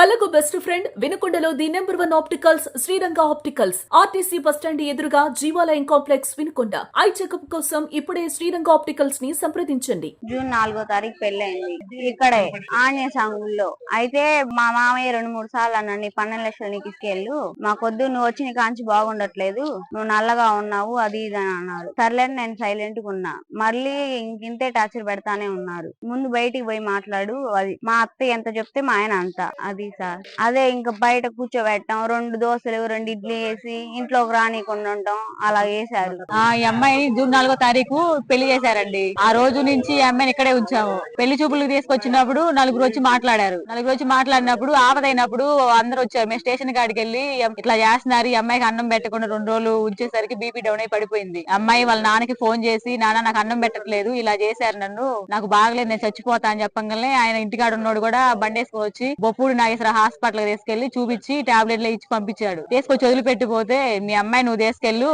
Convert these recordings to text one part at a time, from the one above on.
కళ్ళకు best friend వినుకొండలో the number 1 opticals Sriranga opticals RTC bus stand ఎదురుగా జీవాలయం కాంప్లెక్స్ వినుకొండ. ఐ చెకప్ కోసం ఇప్పుడే శ్రీరంగ ఆప్టికల్స్ ని సంప్రదించండి. జూన్ 4వ తారీఖు పెళ్ళైంది ఇక్కడే ఆంజనేయ సాంగుల్లో. అయితే మా మామయ్య 2-3 సార్లు అన్నాడు, నీ 12 లక్షలు నీకు ఇసుకెళ్ళు, మాకొద్దు, నువ్వు వచ్చి నీ కాంచి బాగుండట్లేదు, నువ్వు నల్లగా ఉన్నావు, అది ఇది అని అన్నాడు. సర్లేని నేను సైలెంట్ గా ఉన్నా. మళ్ళీ ఇంకింతే టార్చర్ పెడతానే ఉన్నారు. ముందు బయటికి పోయి మాట్లాడు, అది మా అత్త ఎంత చెప్తే మా ఆయన అంత, అది సార్. అదే ఇంకా బయట కూర్చోబెట్టడం, 2 దోశలు 2 ఇడ్లీ వేసి ఇంట్లోకి రానికుండా ఉండటం, అలా వేశారు. ఈ అమ్మాయిని జూన్ 4వ తారీఖు పెళ్లి చేశారండి. ఆ రోజు నుంచి ఈ అమ్మాయిని ఇక్కడే ఉంచాము. పెళ్లి చూపులకు తీసుకొచ్చినప్పుడు నలుగురు వచ్చి మాట్లాడినప్పుడు ఆపదైనప్పుడు అందరు వచ్చారు. మేము స్టేషన్ కాడికి వెళ్ళి ఇట్లా చేస్తున్నారు, ఈ అమ్మాయికి అన్నం పెట్టకుండా 2 రోజులు ఉంచేసరికి బీపీ డౌన్ అయి పడిపోయింది. అమ్మాయి వాళ్ళ నాన్నకి ఫోన్ చేసి, నాన్న నాకు అన్నం పెట్టట్లేదు, ఇలా చేశారు నన్ను, నాకు బాగలేదు, నేను చచ్చిపోతా అని చెప్పగానే ఆయన ఇంటికాడ ఉన్నోడు కూడా బండేసుకొచ్చి బొప్పూడి నాగేశ్వర హాస్పిటల్ తీసుకెళ్లి చూపించి టాబ్లెట్లు ఇచ్చి పంపించాడు. తీసుకొచ్చి వదిలిపెట్టిపోతే, మీ అమ్మాయి నువ్వు తీసుకెళ్ళు,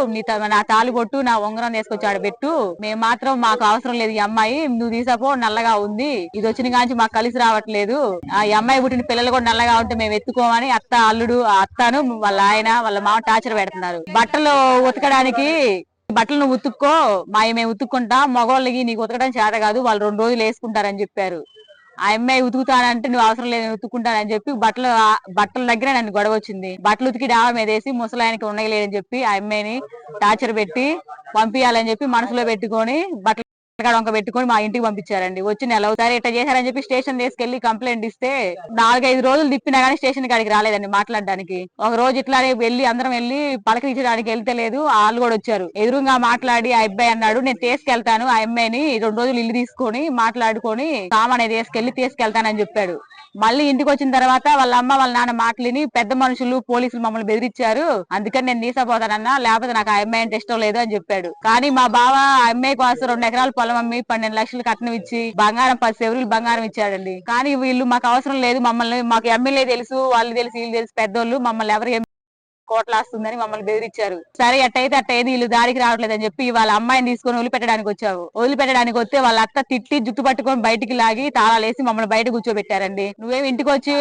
నా తాళి పొట్టు నా ఉంగరం తీసుకొచ్చి ఆడ పెట్టు, మేము మాత్రం మాకు అవసరం లేదు, ఈ అమ్మాయి నువ్వు తీసాపో, నల్లగా ఉంది, ఇది వచ్చిన కాంచి మాకు కలిసి రావట్లేదు, ఈ అమ్మాయి పుట్టిన పిల్లలు కూడా నల్లగా ఉంటే మేము ఎత్తుకోమని అత్త అల్లుడు, అత్తను వాళ్ళ ఆయన వాళ్ళ మామ టార్చర్ పెడుతున్నారు. బట్టలు ఉతకడానికి బట్టలు నువ్వు ఉతుక్కో, మేము ఉతుక్కుంటా, మగవాళ్ళకి నీకు ఉతకడం చేత కాదు, వాళ్ళు 2 రోజులు వేసుకుంటారని చెప్పారు. ఆ అమ్మాయి ఉతుకుతానంటే నువ్వు అవసరం లేదు, ఉతుక్కుంటానని చెప్పి బట్టల దగ్గర నన్ను గొడవ వచ్చింది. బట్టలు ఉతికి డాబా మీద వేసి ముసలాయనకి ఉండలేదని చెప్పి ఆ అమ్మాయిని టార్చర్ పెట్టి పంపించాలని చెప్పి మనసులో పెట్టుకొని బట్టలు వంక పెట్టుకొని మా ఇంటికి పంపించారండి. వచ్చి నెల అవుతారు ఇట్లా చేశారని చెప్పి స్టేషన్ తీసుకెళ్లి కంప్లైంట్ ఇస్తే 4-5 రోజులు తిప్పినా కానీ స్టేషన్ కాడికి రాలేదండి మాట్లాడడానికి. ఒక రోజు ఇట్లానే అందరం వెళ్ళి పలకరించడానికి వెళ్తే లేదు, వాళ్ళు కూడా వచ్చారు. ఎదురుగా మాట్లాడి ఆ అబ్బాయి అన్నాడు, నేను తీసుకెళ్తాను ఆ అమ్మాయిని, 2 రోజులు ఇల్లు తీసుకొని మాట్లాడుకొని సామాన్ తీసుకెళ్తానని చెప్పాడు. మళ్ళీ ఇంటికి వచ్చిన తర్వాత వాళ్ళ అమ్మ వాళ్ళ నాన్న మాటలిని పెద్ద మనుషులు పోలీసులు మమ్మల్ని బెదిరించారు, అందుకని నేను తీసుకుపోతానన్నా, లేకపోతే నాకు ఆ అమ్మాయి అంటే ఇష్టం లేదు అని చెప్పాడు. కానీ మా బావ ఆ అమ్మాయి కోసం 2 ఎకరాల పొలం అమ్మి 12 లక్షలు కట్నం ఇచ్చి బంగారం 10 సెవరులు బంగారం ఇచ్చాడండి. కానీ వీళ్ళు మాకు అవసరం లేదు, మాకు ఎమ్మెల్యే తెలుసు, వాళ్ళు తెలుసు, వీళ్ళు తెలుసు, పెద్దోళ్ళు, మమ్మల్ని ఎవరు కోట్లాస్తుందని మమ్మల్ని బెదిరించారు. సరే అట్టయితే అట్టయితే వీళ్ళు దారికి రావట్లేదని చెప్పి వాళ్ళ అమ్మాయిని తీసుకొని వదిలిపెట్టడానికి వస్తే వాళ్ళ అత్త తిట్టి జుట్టు పట్టుకొని బయటికి లాగి తాళాలేసి మమ్మల్ని బయట కూర్చోబెట్టారండి. నువ్వేమి ఇంటికి వచ్చి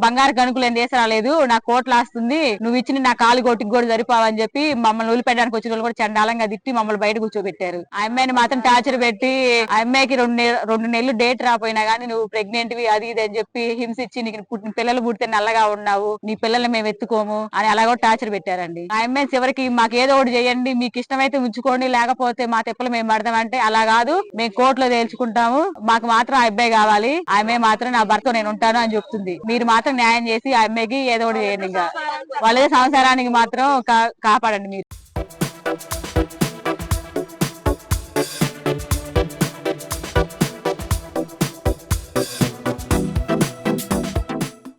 బంగారు కనుకులు ఏం చేసి రాలేదు, నా కోట్లాస్తుంది, నువ్వు ఇచ్చిన నా కాలు కొట్టికి కూడా సరిపోవని చెప్పి మమ్మల్ని వదిలిపెట్టడానికి వచ్చిన వాళ్ళు కూడా చండాలంగా తిట్టి మమ్మల్ని బయట కూర్చోబెట్టారు. ఆ అమ్మాయిని మాత్రం టార్చర్ పెట్టి ఆ అమ్మాయికి 2 నెలలు డేట్ రాపోయినా గానీ నువ్వు ప్రెగ్నెంట్ వి అది ఇది అని చెప్పి హింసించి, నీకు పిల్లలు పుడితే నల్లగా ఉన్నావు, నీ పిల్లల్ని మేము ఎత్తుకోము అని అలాగో టార్చర్ పెట్టారండి. ఆ అమ్మాయి చివరికి మాకు ఏదో ఒకటి చేయండి, మీకు ఇష్టమైతే ఉంచుకోండి, లేకపోతే మా తెప్పలు మేము పడదామంటే, అలా కాదు, మేము కోర్టులో తేల్చుకుంటాము, మాకు మాత్రం ఆ అబ్బాయి కావాలి, ఆ అమ్మాయి మాత్రం నా భర్త నేను ఉంటాను అని చెప్తుంది. మీరు మాత్రం న్యాయం చేసి ఆ అమ్మాయికి ఏదో ఒకటి చేయండి, ఇంకా వాళ్ళ సంసారానికి మాత్రం కాపాడండి మీరు.